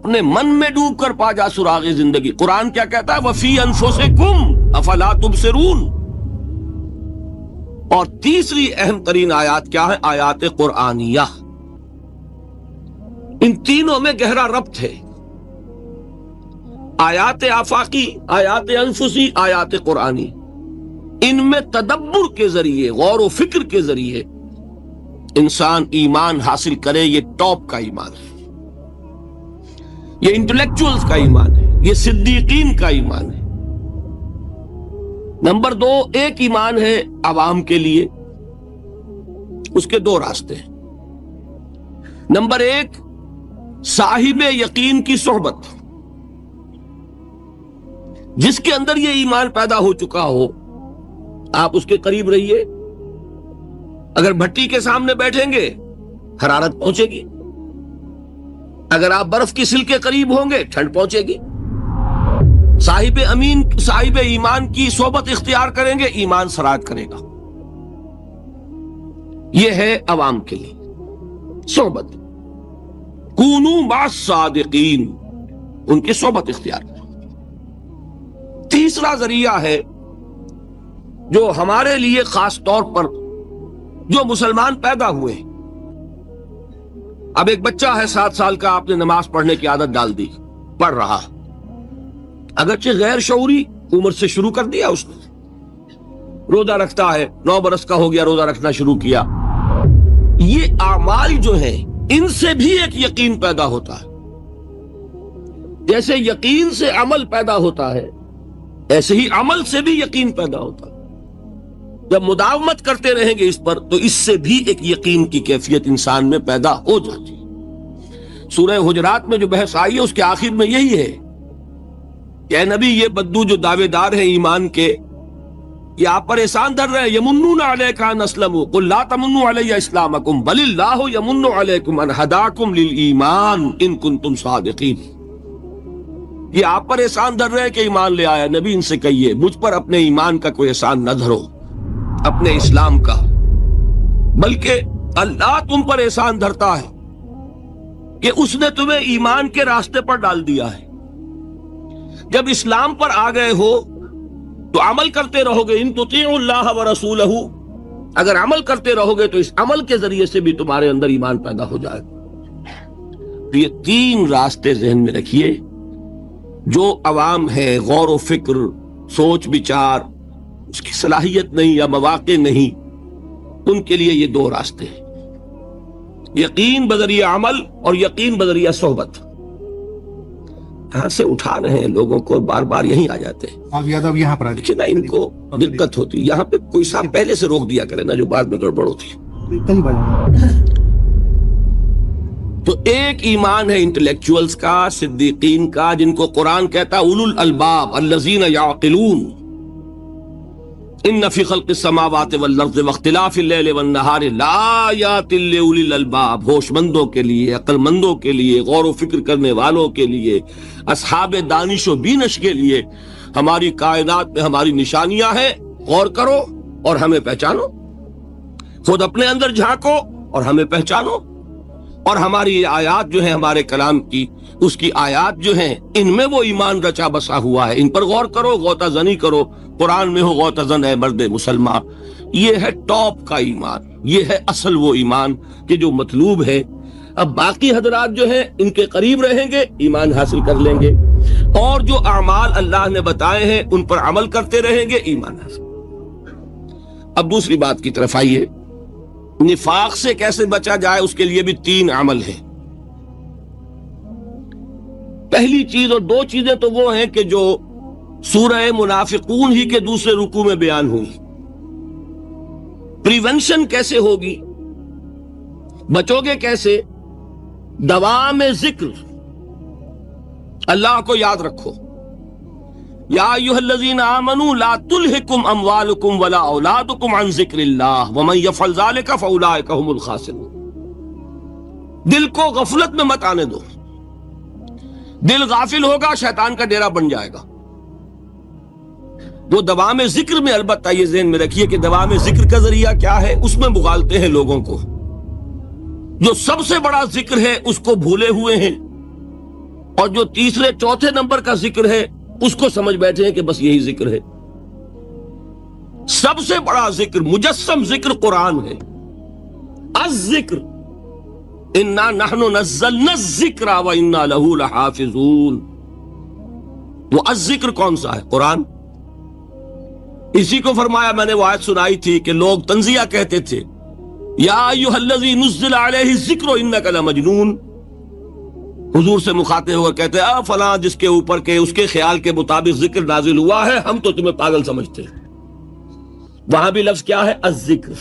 اپنے من میں ڈوب کر پا جا سراغ زندگی. قرآن کیا کہتا ہے؟ وَفِي أَنفُسِكُمْ أَفَلَا تُبْصِرُونَ. اور تیسری اہم ترین آیات کیا ہے؟ آیات قرآنیہ. ان تینوں میں گہرا ربط ہے. آیات آفاقی، آیات انفسی، آیات قرآنی. ان میں تدبر کے ذریعے، غور و فکر کے ذریعے انسان ایمان حاصل کرے. یہ ٹاپ کا ایمان ہے، یہ انٹلیکچوئلز کا ایمان ہے، یہ صدیقین کا ایمان ہے. نمبر 2، ایک ایمان ہے عوام کے لیے، اس کے دو راستے ہیں. نمبر 1، صاحب یقین کی صحبت. جس کے اندر یہ ایمان پیدا ہو چکا ہو، آپ اس کے قریب رہیے. اگر بھٹی کے سامنے بیٹھیں گے حرارت پہنچے گی، اگر آپ برف کی سل کے قریب ہوں گے ٹھنڈ پہنچے گی. صاحب ایمان کی صحبت اختیار کریں گے، ایمان سرات کرے گا. یہ ہے عوام کے لیے صحبت. کونوا مع الصادقین، ان کی صحبت اختیار کریں. تیسرا ذریعہ ہے جو ہمارے لیے خاص طور پر جو مسلمان پیدا ہوئے. اب ایک بچہ ہے 7 سال کا، آپ نے نماز پڑھنے کی عادت ڈال دی، پڑھ رہا، اگرچہ غیر شعوری عمر سے شروع کر دیا اس نے. روزہ رکھتا ہے، 9 برس کا ہو گیا، روزہ رکھنا شروع کیا. یہ اعمال جو ہیں ان سے بھی ایک یقین پیدا ہوتا ہے. جیسے یقین سے عمل پیدا ہوتا ہے، ایسے ہی عمل سے بھی یقین پیدا ہوتا ہے. جب مداومت کرتے رہیں گے اس پر تو اس سے بھی ایک یقین کی کیفیت انسان میں پیدا ہو جاتی ہے. سورہ حجرات میں جو بحث آئی ہے اس کے آخر میں یہی ہے کہ اے نبی، یہ بدو جو دعوے دار ہیں ایمان کے، یہ آپ پر احسان دھر رہے ہیں. یمنون علیک ان اسلموا قل لا تمنوا علی اسلامکم بل اللہ یمن علیکم ان ہداکم للایمان ان کنتم صادقین. یہ آپ پر احسان دھر رہے ہیں کہ ایمان لے آیا. نبی ان سے کہیے مجھ پر اپنے ایمان کا کوئی احسان نہ دھرو، اپنے اسلام کا، بلکہ اللہ تم پر احسان دھرتا ہے کہ اس نے تمہیں ایمان کے راستے پر ڈال دیا ہے. جب اسلام پر آ گئے ہو تو عمل کرتے رہو گے. ان تطیعوا اللہ ورسولہ، اگر عمل کرتے رہو گے تو اس عمل کے ذریعے سے بھی تمہارے اندر ایمان پیدا ہو جائے گا. یہ 3 راستے ذہن میں رکھیے. جو عوام ہے، غور و فکر، سوچ بچار، اس کی صلاحیت نہیں یا مواقع نہیں، ان کے لیے یہ 2 راستے ہیں، یقین بذریعہ عمل اور یقین بذریعہ صحبت. یہاں سے اٹھا رہے ہیں لوگوں کو، بار بار یہیں آ جاتے ہیں. آپ یادو یہاں پر دیکھیں نا، ان کو دقت ہوتی. یہاں پہ کوئی صاحب پہلے سے روک دیا کرے نا، جو بعد میں گڑبڑ ہوتی. تو ایک ایمان ہے انٹلیکچوئلز کا، صدیقین کا، جن کو قرآن کہتا ہے اولو الالباب الذین یعقلون. ان فی خلق السماوات والارض واختلاف اللیل والنہار لآیات لأولی الالباب. ہوش مندوں کے لیے، عقل مندوں کے لیے، غور و فکر کرنے والوں کے لیے، اصحاب دانش و بینش کے لیے ہماری کائنات میں ہماری نشانیاں ہیں. غور کرو اور ہمیں پہچانو، خود اپنے اندر جھانکو اور ہمیں پہچانو. اور ہماری آیات جو ہیں، ہمارے کلام کی اس کی آیات جو ہیں، ان میں وہ ایمان رچا بسا ہوا ہے. ان پر غور کرو، غوطہ زنی کرو. قرآن میں ہو غوطہ زن ہے مرد مسلمان. یہ ہے ٹاپ کا ایمان، یہ ہے اصل وہ ایمان کہ جو مطلوب ہے. اب باقی حضرات جو ہیں ان کے قریب رہیں گے، ایمان حاصل کر لیں گے، اور جو اعمال اللہ نے بتائے ہیں ان پر عمل کرتے رہیں گے، ایمان حاصل. اب دوسری بات کی طرف آئیے. نفاق سے کیسے بچا جائے، اس کے لیے بھی 3 عمل ہیں. پہلی چیز، اور 2 چیزیں تو وہ ہیں کہ جو سورہ منافقون ہی کے دوسرے رکوع میں بیان ہوئی. پریونشن کیسے ہوگی، بچو گے کیسے؟ دوام ذکر، اللہ کو یاد رکھو. یا ایھا الذین آمنوا لا تلہکم اموالکم ولا اولادکم عن ذکر اللہ ومن یفعل ذلک فاولئک هم الخاسرون. دل کو غفلت میں مت آنے دو. دل غافل ہوگا، شیطان کا ڈیرا بن جائے گا. وہ دوام ذکر میں، البتہ یہ ذہن میں رکھیے کہ دوام ذکر کا ذریعہ کیا ہے، اس میں بغالتے ہیں لوگوں کو. جو سب سے بڑا ذکر ہے اس کو بھولے ہوئے ہیں، اور جو تیسرے چوتھے نمبر کا ذکر ہے اس کو سمجھ بیٹھے ہیں کہ بس یہی ذکر ہے. سب سے بڑا ذکر، مجسم ذکر قرآن ہے. الذکر انا نحن نزلنا الذکر وانا له لحافظون. وہ الذکر کون سا ہے؟ قرآن. اسی کو فرمایا، میں نے وہ آیت سنائی تھی کہ لوگ تنزیہ کہتے تھے، یا ایھا الذی نزل علیہ الذکر انک لمجنون. حضور سے مخاطب ہو کر کہتے ہیں فلاں جس کے اوپر کے اس کے خیال کے مطابق ذکر نازل ہوا ہے، ہم تو تمہیں پاگل سمجھتے ہیں. وہاں بھی لفظ کیا ہے؟ الذکر.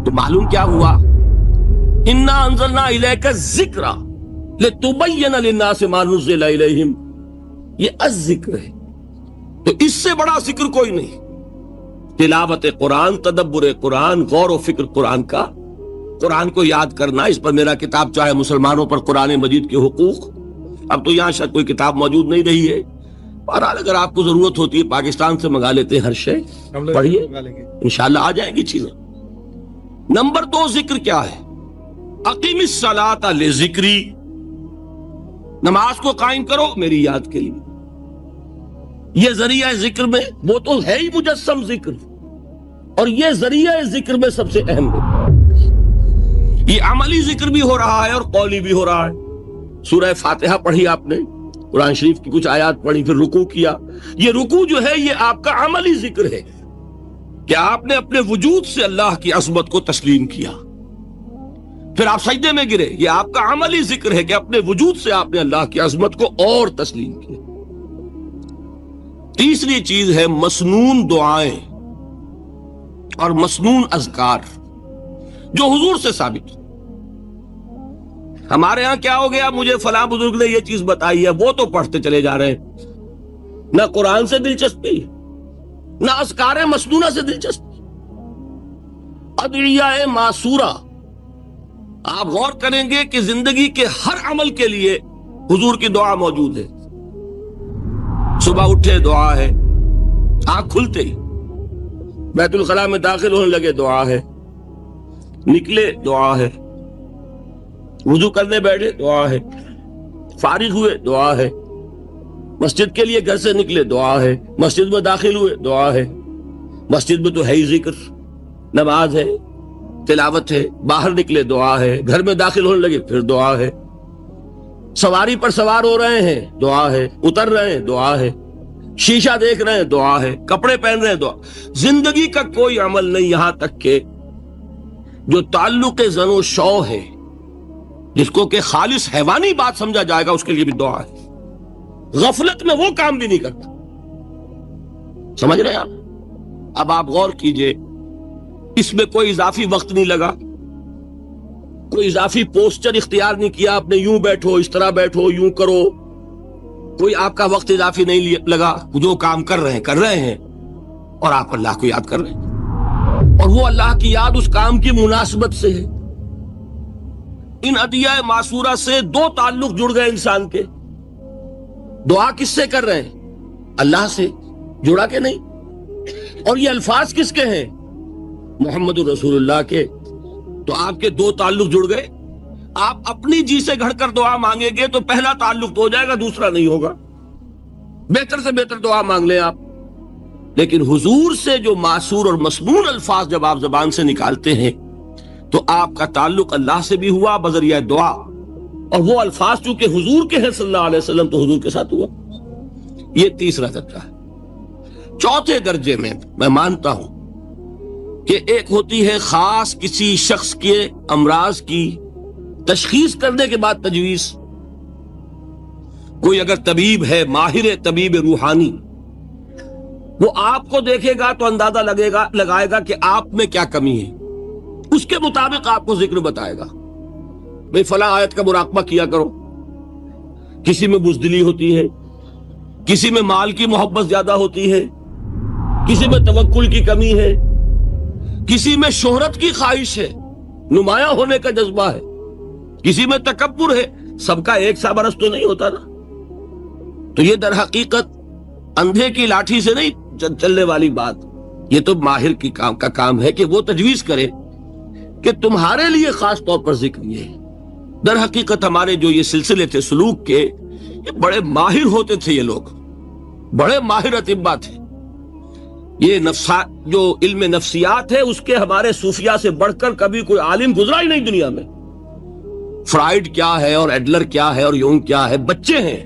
تو معلوم کیا ہوا؟ انا انزلنا الیک الذکر لتبین للناس ما نزل الیہم. یہ الذکر ہے. تو اس سے بڑا ذکر کوئی نہیں. تلاوت قرآن، تدبر قرآن، غور و فکر قرآن کا، قرآن کو یاد کرنا. اس پر میرا کتاب چاہے مسلمانوں پر قرآن مجید کے حقوق، اب تو یہاں شاید کوئی کتاب موجود نہیں رہی ہے، بہرحال اگر آپ کو ضرورت ہوتی ہے پاکستان سے منگا لیتے ہیں ہر شے، پڑھیے انشاءاللہ آ جائیں گی چیزیں. نمبر 2 ذکر کیا ہے؟ اقیم الصلاۃ لذکری. نماز کو قائم کرو میری یاد کے لیے. یہ ذریعہ ذکر میں وہ تو ہے ہی مجسم ذکر، اور یہ ذریعہ ذکر میں سب سے اہم ہے. یہ عملی ذکر بھی ہو رہا ہے اور قولی بھی ہو رہا ہے. سورہ فاتحہ پڑھی آپ نے، قرآن شریف کی کچھ آیات پڑھی، پھر رکوع کیا. یہ رکوع جو ہے یہ آپ کا عملی ذکر ہے کہ آپ نے اپنے وجود سے اللہ کی عظمت کو تسلیم کیا. پھر آپ سجدے میں گرے، یہ آپ کا عملی ذکر ہے کہ اپنے وجود سے آپ نے اللہ کی عظمت کو اور تسلیم کیا. تیسری چیز ہے مسنون دعائیں اور مسنون اذکار جو حضور سے ثابت. ہمارے ہاں کیا ہو گیا؟ مجھے فلاں بزرگ نے یہ چیز بتائی ہے، وہ تو پڑھتے چلے جا رہے ہیں. نہ قرآن سے دلچسپی، نہ اذکار مسنونہ سے دلچسپی. ادعیہ معصورہ آپ غور کریں گے کہ زندگی کے ہر عمل کے لیے حضور کی دعا موجود ہے. صبح اٹھے دعا ہے، آنکھ کھلتے ہی بیت الخلاء میں داخل ہونے لگے دعا ہے، نکلے دعا ہے، وضو کرنے بیٹھے دعا ہے، فارغ ہوئے دعا ہے، مسجد کے لیے گھر سے نکلے دعا ہے، مسجد میں داخل ہوئے دعا ہے. مسجد میں تو ہے ہی ذکر، نماز ہے، تلاوت ہے. باہر نکلے دعا ہے، گھر میں داخل ہونے لگے پھر دعا ہے. سواری پر سوار ہو رہے ہیں دعا ہے، اتر رہے ہیں دعا ہے، شیشہ دیکھ رہے ہیں دعا ہے، کپڑے پہن رہے ہیں دعا. زندگی کا کوئی عمل نہیں یہاں تک کہ جو تعلق زن و شو ہے، جس کو کہ خالص حیوانی بات سمجھا جائے گا، اس کے لیے بھی دعا ہے. غفلت میں وہ کام بھی نہیں کرتا. سمجھ رہے ہیں آپ؟ اب آپ غور کیجئے، اس میں کوئی اضافی وقت نہیں لگا، کوئی اضافی پوسچر اختیار نہیں کیا آپ نے، یوں بیٹھو، اس طرح بیٹھو، یوں کرو. کوئی آپ کا وقت اضافی نہیں لگا. جو کام کر رہے ہیں اور آپ اللہ کو یاد کر رہے ہیں، اور وہ اللہ کی یاد اس کام کی مناسبت سے ہے. ان ادعیہ معصورہ سے 2 تعلق جڑ گئے انسان کے. دعا کس سے کر رہے ہیں؟ اللہ سے. جڑا کہ نہیں؟ اور یہ الفاظ کس کے ہیں؟ محمد رسول اللہ کے. تو آپ کے 2 تعلق جڑ گئے. آپ اپنی جی سے گھڑ کر دعا مانگیں گے تو پہلا تعلق تو ہو جائے گا، دوسرا نہیں ہوگا. بہتر سے بہتر دعا مانگ لیں آپ. لیکن حضور سے جو معصور اور مسنون الفاظ جب آپ زبان سے نکالتے ہیں تو آپ کا تعلق اللہ سے بھی ہوا بذریعہ دعا، اور وہ الفاظ چونکہ حضور کے ہیں صلی اللہ علیہ وسلم تو حضور کے ساتھ ہوا. یہ تیسرا درجہ ہے. چوتھے درجے میں میں مانتا ہوں کہ ایک ہوتی ہے خاص کسی شخص کے امراض کی تشخیص کرنے کے بعد تجویز. کوئی اگر طبیب ہے، ماہر طبیب روحانی، وہ آپ کو دیکھے گا تو اندازہ لگائے گا کہ آپ میں کیا کمی ہے، اس کے مطابق آپ کو ذکر بتائے گا. بھئی فلاں آیت کا مراقبہ کیا کرو. کسی میں بزدلی ہوتی ہے، کسی میں مال کی محبت زیادہ ہوتی ہے، کسی میں توکل کی کمی ہے، کسی میں شہرت کی خواہش ہے، نمایاں ہونے کا جذبہ ہے، کسی میں تکبر ہے. سب کا ایک سا برس تو نہیں ہوتا نا. تو یہ در حقیقت اندھے کی لاٹھی سے نہیں چلنے والی بات. یہ تو ماہر کی کام ہے کہ وہ تجویز کرے کہ تمہارے لیے خاص طور پر ذکر یہ ہے. در حقیقت ہمارے جو یہ سلسلے تھے سلوک کے، یہ بڑے ماہر ہوتے تھے، یہ لوگ بڑے ماہر اطباء تھے۔ یہ جو علم نفسیات ہے اس کے ہمارے صوفیاء سے بڑھ کر کبھی کوئی عالم گزرا ہی نہیں دنیا میں۔ فرائیڈ کیا ہے اور ایڈلر کیا ہے اور یونگ کیا ہے، بچے ہیں۔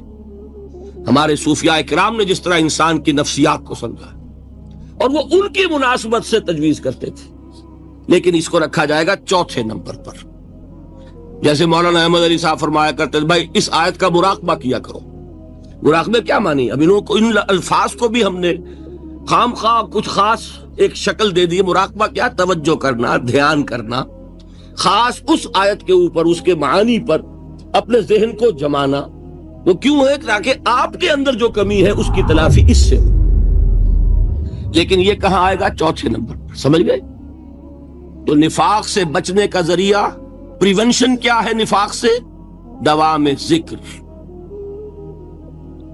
ہمارے صوفیاء اکرام نے جس طرح انسان کی نفسیات کو سمجھا اور وہ ان کی مناسبت سے تجویز کرتے تھے، لیکن اس کو رکھا جائے گا چوتھے نمبر پر۔ جیسے مولانا احمد علی صاحب فرمایا کرتے تھے، بھائی اس آیت کا مراقبہ کیا کرو۔ مراقبے کیا مانی؟ اب ان الفاظ کو بھی ہم نے خام خواہ کچھ خاص ایک شکل دے دی۔ مراقبہ کیا؟ توجہ کرنا، دھیان کرنا، خاص اس آیت کے اوپر، اس کے معانی پر اپنے ذہن کو جمانا۔ وہ کیوں ہے؟ تاکہ آپ کے اندر جو کمی ہے اس کی تلافی اس سے ہو۔ لیکن یہ کہاں آئے گا؟ چوتھے نمبر پر، سمجھ گئے؟ تو نفاق سے بچنے کا ذریعہ، پریونشن کیا ہے نفاق سے؟ دوام ذکر۔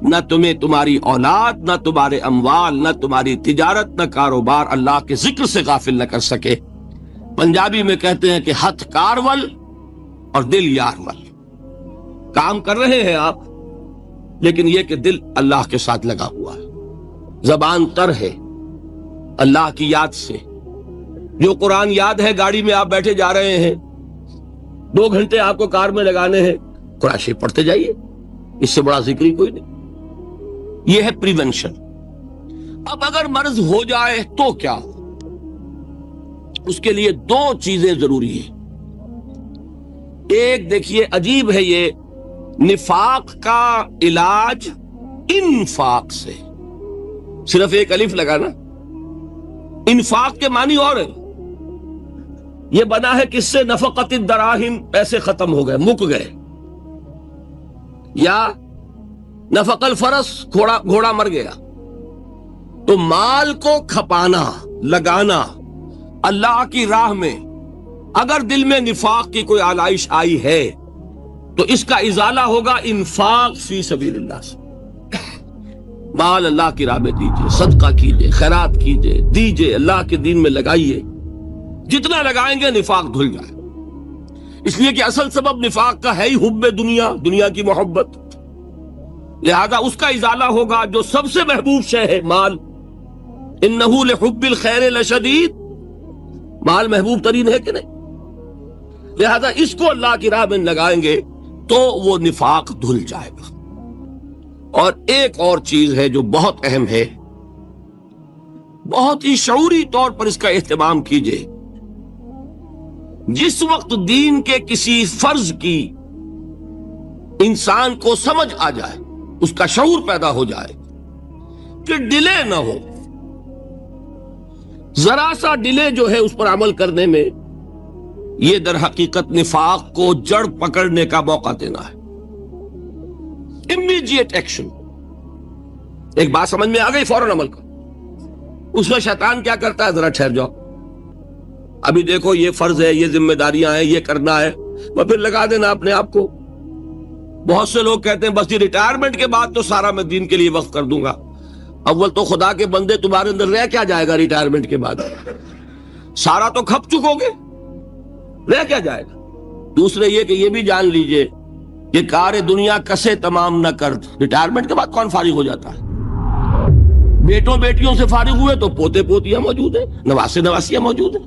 نہ تمہیں تمہاری اولاد، نہ تمہارے اموال، نہ تمہاری تجارت، نہ کاروبار اللہ کے ذکر سے غافل نہ کر سکے۔ پنجابی میں کہتے ہیں کہ ہتھ کارول اور دل یارول۔ کام کر رہے ہیں آپ، لیکن یہ کہ دل اللہ کے ساتھ لگا ہوا ہے، زبان تر ہے اللہ کی یاد سے۔ جو قرآن یاد ہے، گاڑی میں آپ بیٹھے جا رہے ہیں، 2 گھنٹے آپ کو کار میں لگانے ہیں، قرآن شریف پڑھتے جائیے، اس سے بڑا ذکر ہی کوئی نہیں۔ یہ ہے پریونشن۔ اب اگر مرض ہو جائے تو کیا ہو؟ اس کے لیے 2 چیزیں ضروری ہیں۔ ایک دیکھیے، عجیب ہے یہ، نفاق کا علاج انفاق سے، صرف ایک الف لگانا۔ انفاق کے معنی اور ہے، یہ بنا ہے کس سے؟ نفقت الدراہم، پیسے ختم ہو گئے، مک گئے، یا نفق الفرس، گھوڑا مر گیا۔ تو مال کو کھپانا، لگانا اللہ کی راہ میں، اگر دل میں نفاق کی کوئی آلائش آئی ہے تو اس کا ازالہ ہوگا انفاق فی سبیل اللہ سے۔ مال اللہ کی راہ میں دیجئے، صدقہ کیجئے، خیرات کیجئے، دیجئے، اللہ کے دین میں لگائیے۔ جتنا لگائیں گے نفاق دھل جائے، اس لیے کہ اصل سبب نفاق کا ہے ہی حب دنیا، دنیا کی محبت۔ لہذا اس کا ازالہ ہوگا جو سب سے محبوب شے ہے، مال۔ انہ لحب الخیر لشدید، مال محبوب ترین ہے کہ نہیں؟ لہذا اس کو اللہ کی راہ میں لگائیں گے تو وہ نفاق دھل جائے گا۔ اور ایک اور چیز ہے جو بہت اہم ہے، بہت ہی شعوری طور پر اس کا اہتمام کیجئے۔ جس وقت دین کے کسی فرض کی انسان کو سمجھ آ جائے، اس کا شعور پیدا ہو جائے کہ ڈیلے نہ ہو، ذرا سا ڈیلے جو ہے اس پر عمل کرنے میں، یہ در حقیقت نفاق کو جڑ پکڑنے کا موقع دینا ہے۔ امیڈیٹ ایکشن، ایک بات سمجھ میں آ گئی، فوراً عمل کرو۔ اس میں شیطان کیا کرتا ہے؟ ذرا ٹھہر جاؤ، ابھی دیکھو یہ فرض ہے، یہ ذمہ داریاں ہیں، یہ کرنا ہے، وہ پھر لگا دینا اپنے آپ کو۔ بہت سے لوگ کہتے ہیں بس یہ ریٹائرمنٹ کے بعد تو سارا میں دین کے لیے وقف کر دوں گا۔ اول تو خدا کے بندے، تمہارے اندر رہ کیا جائے گا ریٹائرمنٹ کے بعد؟ سارا تو کھپ چکو گے، رہ کیا جائے گا؟ دوسرے یہ کہ یہ بھی جان لیجئے کہ کار دنیا کسے تمام نہ کر، ریٹائرمنٹ کے بعد کون فارغ ہو جاتا ہے؟ بیٹوں بیٹیوں سے فارغ ہوئے تو پوتے پوتیاں موجود ہیں، نواسے نواسیاں موجود ہیں،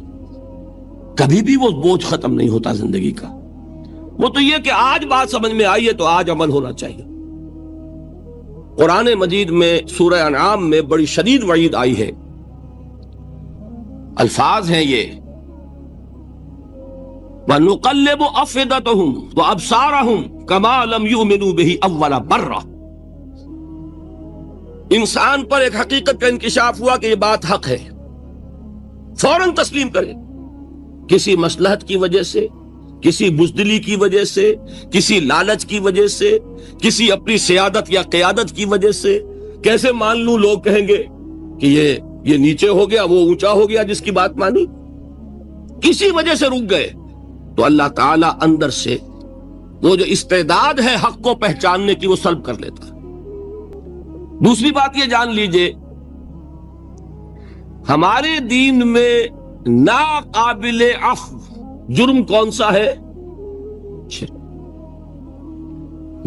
کبھی بھی وہ بوجھ ختم نہیں ہوتا زندگی کا۔ وہ تو یہ کہ آج بات سمجھ میں آئی ہے تو آج عمل ہونا چاہیے۔ قرآن مجید میں سورہ انعام میں بڑی شدید وعید آئی ہے، الفاظ ہیں یہ، وَنُقَلِّبُ أَفْئِدَتَهُمْ وَأَبْصَارَهُمْ كَمَا لَمْ يُؤْمِنُوا بِهِ أَوَّلَ مَرَّةٍ۔ انسان پر ایک حقیقت کا انکشاف ہوا کہ یہ بات حق ہے، فوراً تسلیم کرے۔ کسی مصلحت کی وجہ سے، کسی بزدلی کی وجہ سے، کسی لالچ کی وجہ سے، کسی اپنی سیادت یا قیادت کی وجہ سے، کیسے مان لوں؟ لوگ کہیں گے کہ یہ نیچے ہو گیا، وہ اونچا ہو گیا جس کی بات مانی، کسی وجہ سے رک گئے، تو اللہ تعالیٰ اندر سے وہ جو استعداد ہے حق کو پہچاننے کی وہ سلب کر لیتا ہے۔ دوسری بات یہ جان لیجئے، ہمارے دین میں ناقابل عفو جرم کون سا ہے؟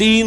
3,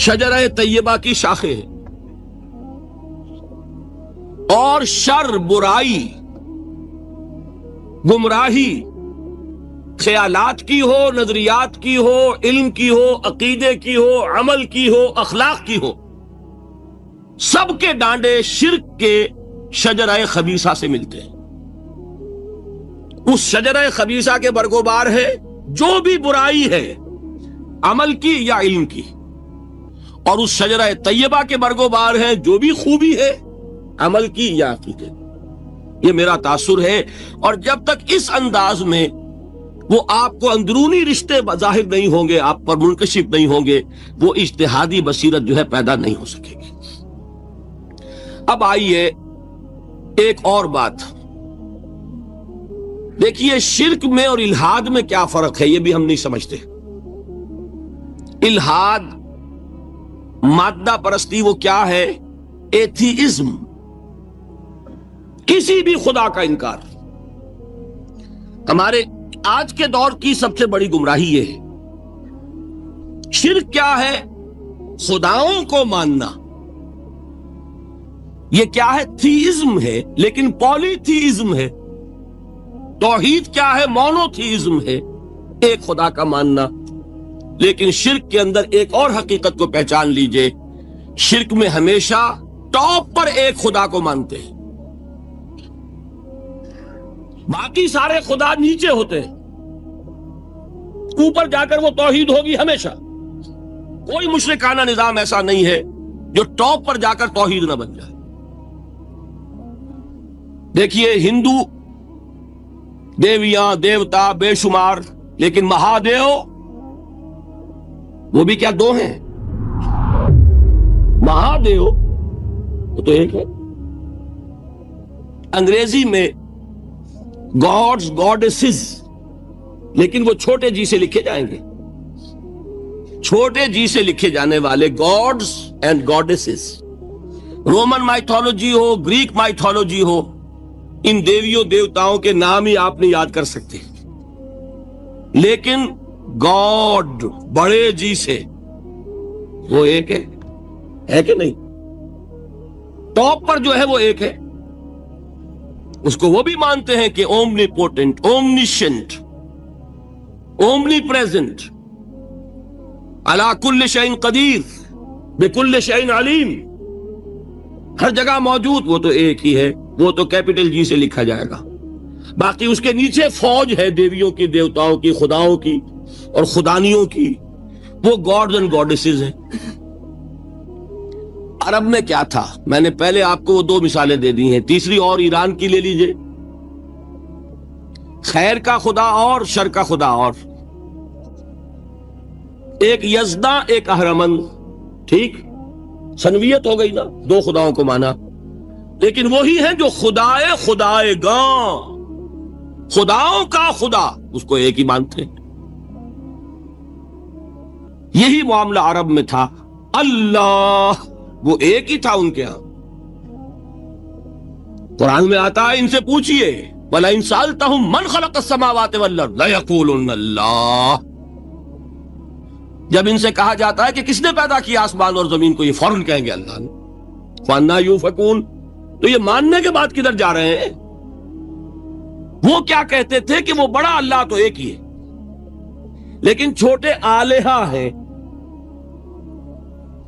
شجرہ طیبہ کی شاخیں ہیں، اور شر، برائی، گمراہی، خیالات کی ہو، نظریات کی ہو، علم کی ہو، عقیدے کی ہو، عمل کی ہو، اخلاق کی ہو، سب کے ڈانڈے شرک کے شجرہ خبیثہ سے ملتے ہیں۔ اس شجرہ خبیثہ کے برگوبار ہے جو بھی برائی ہے، عمل کی یا علم کی، اور اس شجرہ طیبہ کے برگوبار ہے جو بھی خوبی ہے، عمل کی یا عقیدے کی۔ یہ میرا تاثر ہے، اور جب تک اس انداز میں وہ آپ کو اندرونی رشتے ظاہر نہیں ہوں گے، آپ پر منکشف نہیں ہوں گے، وہ اجتہادی بصیرت جو ہے پیدا نہیں ہو سکے گی۔ اب آئیے ایک اور بات دیکھیے، شرک میں اور الحاد میں کیا فرق ہے، یہ بھی ہم نہیں سمجھتے۔ الحاد، مادہ پرستی، وہ کیا ہے؟ ایتھیزم، کسی بھی خدا کا انکار۔ ہمارے آج کے دور کی سب سے بڑی گمراہی یہ ہے۔ شرک کیا ہے؟ خداؤں کو ماننا۔ یہ کیا ہے؟ تھیزم ہے، لیکن پولی تھیزم ہے۔ توحید کیا ہے؟ مونو تھیزم ہے، ایک خدا کا ماننا۔ لیکن شرک کے اندر ایک اور حقیقت کو پہچان لیجئے، شرک میں ہمیشہ ٹاپ پر ایک خدا کو مانتے ہیں، باقی سارے خدا نیچے ہوتے ہیں، اوپر جا کر وہ توحید ہوگی ہمیشہ۔ کوئی مشرکانہ نظام ایسا نہیں ہے جو ٹاپ پر جا کر توحید نہ بن جائے۔ دیکھیے، ہندو دیویاں، دیوتا بے شمار، لیکن مہادیو وہ بھی کیا دو ہیں؟ مہادیو وہ تو ایک ہے۔ انگریزی میں گاڈز، گاڈیسز، لیکن وہ چھوٹے جی سے لکھے جائیں گے، چھوٹے جی سے لکھے جانے والے gods and goddesses. Roman mythology ہو، گریک مائتھولوجی ہو، ان دیویوں دیوتاؤں کے نام ہی آپ نہیں یاد کر سکتے، لیکن گاڈ بڑے جی سے وہ ایک ہے کہ نہیں؟ ٹاپ پر جو ہے وہ ایک ہے، اس کو وہ بھی مانتے ہیں کہ اومنی پوٹنٹ، اومنیشنٹ، اومنی پریزنٹ، علی کل شیء قدیر، بکل شیء علیم، ہر جگہ موجود، وہ تو ایک ہی ہے، وہ تو کیپٹل جی سے لکھا جائے گا۔ باقی اس کے نیچے فوج ہے دیویوں کی، دیوتاؤں کی، خداؤں کی اور خدانیوں کی، وہ گاڈز اینڈ گاڈیسز ہیں۔ عرب میں کیا تھا؟ میں نے پہلے آپ کو وہ دو مثالیں دے دی ہیں، تیسری اور ایران کی لے لیجئے۔ خیر کا خدا اور شر کا خدا اور، ایک یزداں، ایک اہرمن، ٹھیک، سنویت ہو گئی نا، دو خداؤں کو مانا، لیکن وہی ہے جو خدائے خدائے گاں، خداؤں کا خدا، اس کو ایک ہی مانتے ہیں۔ یہی معاملہ عرب میں تھا، اللہ وہ ایک ہی تھا ان کے ہاں۔ قرآن میں آتا ہے، ان سے پوچھئے وَلَئِن سَأَلْتَهُم مَّنْ خَلَقَ السَّمَاوَاتِ وَالْأَرْضَ لَيَقُولُنَّ اللَّهُ، جب ان سے کہا جاتا ہے کہ کس نے پیدا کیا آسمان اور زمین کو، یہ فوراً کہیں گے اللہ نے۔ فَأَنَّىٰ يُؤْفَكُونَ، تو یہ ماننے کے بعد کدھر جا رہے ہیں؟ وہ کیا کہتے تھے کہ وہ بڑا اللہ تو ایک ہی ہے، لیکن چھوٹے آلہہ ہیں۔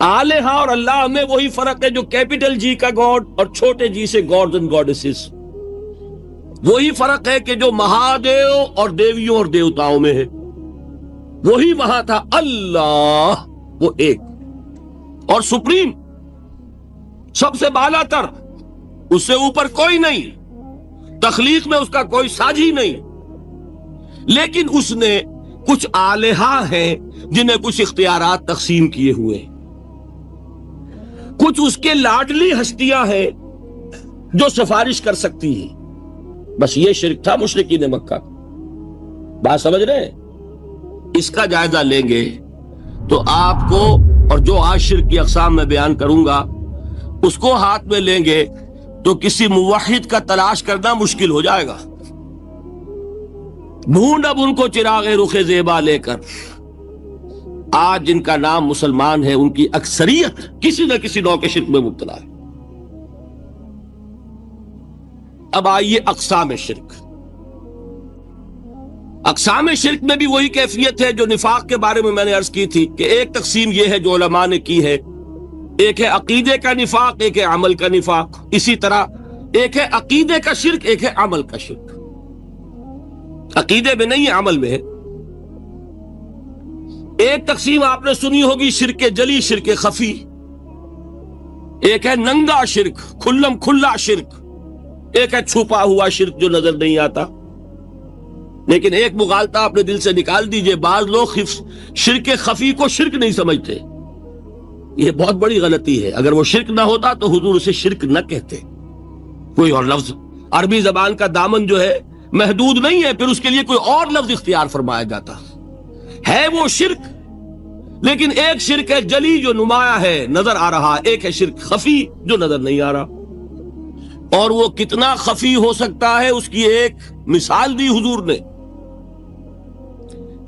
آلہہ اور اللہ میں وہی فرق ہے جو کیپٹل جی کا گاڈ اور چھوٹے جی سے گاڈز اینڈ گاڈیسز، وہی فرق ہے کہ جو مہادیو اور دیویوں اور دیوتاؤں میں ہے، وہی وہاں تھا۔ اللہ وہ ایک اور سپریم، سب سے بالا تر، اس سے اوپر کوئی نہیں، تخلیق میں اس کا کوئی ساجی نہیں، لیکن اس نے کچھ آلہہ ہیں جنہیں کچھ اختیارات تقسیم کیے ہوئے ہیں، کچھ اس کے لاڈلی ہستیاں ہیں جو سفارش کر سکتی ہیں۔ بس یہ شرک تھا مشرکین مکہ، بات سمجھ رہے ہیں؟ اس کا جائزہ لیں گے تو آپ کو، اور جو آج شرک کی اقسام میں بیان کروں گا اس کو ہاتھ میں لیں گے تو کسی موحد کا تلاش کرنا مشکل ہو جائے گا۔ ڈھونڈ اب ان کو چراغ رخ زیبا لے کر، آج جن کا نام مسلمان ہے ان کی اکثریت کسی نہ کسی نوع کے شرک میں مبتلا ہے۔ اب آئیے اقسام شرک۔ اقسام شرک میں بھی وہی کیفیت ہے جو نفاق کے بارے میں نے عرض کی تھی کہ ایک تقسیم یہ ہے جو علماء نے کی ہے، ایک ہے عقیدے کا نفاق، ایک ہے عمل کا نفاق۔ اسی طرح ایک ہے عقیدے کا شرک، ایک ہے عمل کا شرک۔ عقیدے میں نہیں ہے، عمل میں ہے۔ ایک تقسیم آپ نے سنی ہوگی شرک جلی، شرک خفی۔ ایک ہے ننگا شرک، کھلم کھلا شرک۔ ایک ہے چھپا ہوا شرک جو نظر نہیں آتا۔ لیکن ایک مغالطہ اپنے دل سے نکال دیجئے، بعض لوگ شرک خفی کو شرک نہیں سمجھتے، یہ بہت بڑی غلطی ہے۔ اگر وہ شرک نہ ہوتا تو حضور اسے شرک نہ کہتے، کوئی اور لفظ۔ عربی زبان کا دامن جو ہے محدود نہیں ہے، پھر اس کے لیے کوئی اور لفظ اختیار فرمایا جاتا ہے وہ شرک۔ لیکن ایک شرک ہے جلی جو نمایاں ہے، نظر آ رہا، ایک ہے شرک خفی جو نظر نہیں آ رہا۔ اور وہ کتنا خفی ہو سکتا ہے اس کی ایک مثال دی حضور نے۔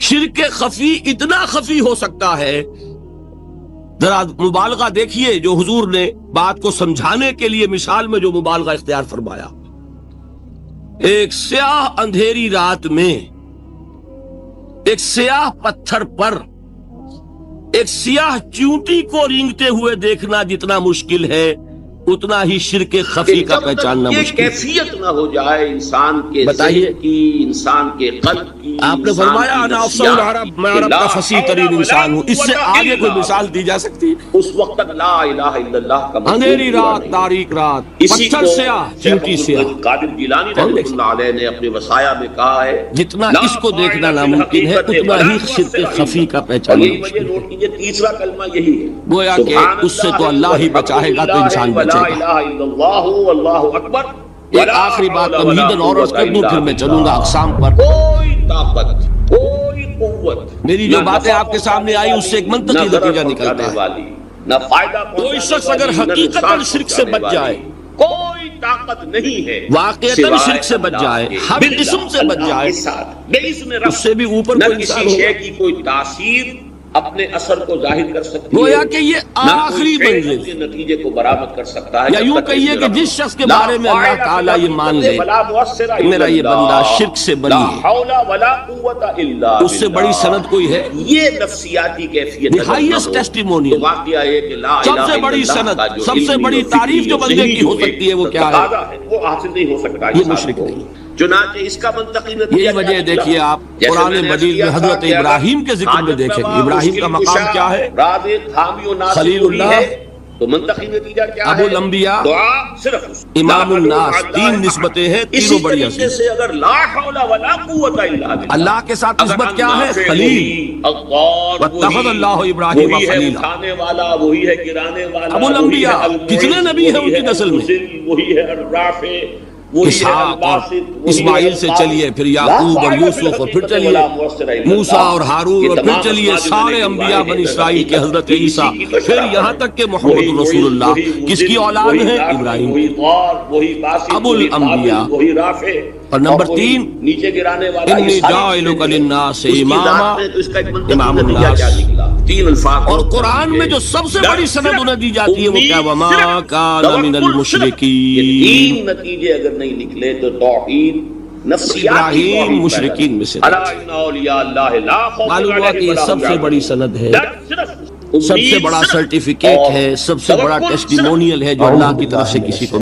شرک خفی اتنا خفی ہو سکتا ہے، ذرا مبالغہ دیکھیے جو حضور نے بات کو سمجھانے کے لیے مثال میں جو مبالغہ اختیار فرمایا۔ ایک سیاہ اندھیری رات میں ایک سیاہ پتھر پر ایک سیاہ چیونٹی کو رینگتے ہوئے دیکھنا جتنا مشکل ہے، اتنا ہی شرک خفی کا پہچاننا مشکل ہے۔ کیفیت نہ ہو جائے انسان کے بتائیے کی، انسان کے قلب کی۔ آپ نے فرمایا انا افصح العرب، میں عرب کا فصیح ترین انسان ہوں۔ اس سے آگے کوئی مثال دی جا سکتی؟ اس وقت تک لا الہ الا اللہ کا اندھیری رات، تاریک رات، پتھر سیاہ، چیونٹی سیاہ۔ قادر جیلانی رحمۃ اللہ علیہ نے اپنے وصایا میں کہا ہے جتنا اس کو دیکھنا ناممکن ہے اتنا ہی شرک خفی کا پہچاننا مشکل ہے۔ نوٹ کیجئے، تیسرا کلمہ یہی ہے، گویا کہ اس سے تو اللہ ہی بچائے گا تو انسان بچے لا گا۔ الہ الا اللہ واللہ اکبر۔ ایک آخری بات تمہیداً اور عرض کر دوں، پھر میں چلوں گا اقسام پر۔ کوئی طاقت، کوئی قوت، میری جو باتیں آپ کے سامنے آئی اس سے ایک منطقی نتیجہ نکلتا ہے۔ نہ فائدہ کوئی شخص اگر حقیقتاً شرک سے بچ جائے، کوئی طاقت نہیں ہے واقعتاً شرک سے بچ جائے، ہر قسم سے بچ جائے، اس سے بھی اوپر کوئی انسان کسی شے ہوگا۔ کی کوئی تاثیر اپنے اثر کو ظاہر کر سکتی ہے، گویا کہ یہ آخری منزل کے نتیجے کو برآمد کر سکتا ہے۔ یا یوں کہیے کہ جس شخص کے بارے میں اللہ تعالیٰ یہ مان لے کہ میرا یہ بندہ شرک سے بری ہے، اس سے بڑی سند کوئی ہے؟ یہ نفسیاتی کیفیت The highest testimonial، واقعہ ہے کہ لا سب سے بڑی سند، سب سے بڑی تعریف جو بندے کی ہو سکتی ہے وہ کیا ہے؟ وہ حاصل نہیں ہو سکتا، یہ مشرک نہیں۔ چنانچہ اس کا منطقی نتیجہ یہی وجہ دیکھیے آپ قرآن مجید میں حضرت ابراہیم کے ذکر میں دیکھیں گے، ابراہیم کا مقام کیا ہے؟ خلیل اللہ، تو منطقی نتیجہ کیا ہے؟ ابو الانبیاء، دعا صرف امام الناس، تین نسبتیں ہیں، تینوں بڑی عظیم۔ اسی طریقے سے اگر لا حول ولا قوت الا باللہ، اللہ کے ساتھ نسبت کیا ہے؟ خلیل، واتخذ اللہ ابراہیم خلیلا۔ اٹھانے والا وہی ہے، گرانے والا ابو الانبیاء، کتنے نبی ہیں ان کی نسل میں؟ وہی ہے الرافع، اسحاق اور اسماعیل سے چلیے، پھر یعقوب اور یوسف، اور پھر چلیے موسیٰ اور ہارون، اور پھر چلیے سارے انبیاء بنی اسرائیل کے حضرت عیسیٰ، پھر یہاں تک کہ محمد رسول اللہ کس کی اولاد ہے؟ ابراہیم، ابو الانبیاء۔ اور نمبر 3، نیچے گرانے والا انی جاعلک للناس اماما، امام الناس۔ تین الفاظ۔ اور قرآن میں جو سب سے بڑی سند انہیں دی جاتی ہے وہ کیا؟ وما کان من المشرکین۔ تین نتیجے اگر نہیں نکلے تو توحید نفسیاتی ابراہیم مشرکین میں سے معلوم ہوا کہ یہ سب سے بڑی سند ہے، سب سے بڑا سرٹیفکیٹ ہے، سب سے بڑا ٹیسٹیمونیل ہے جو اللہ کی طرف سے کسی کو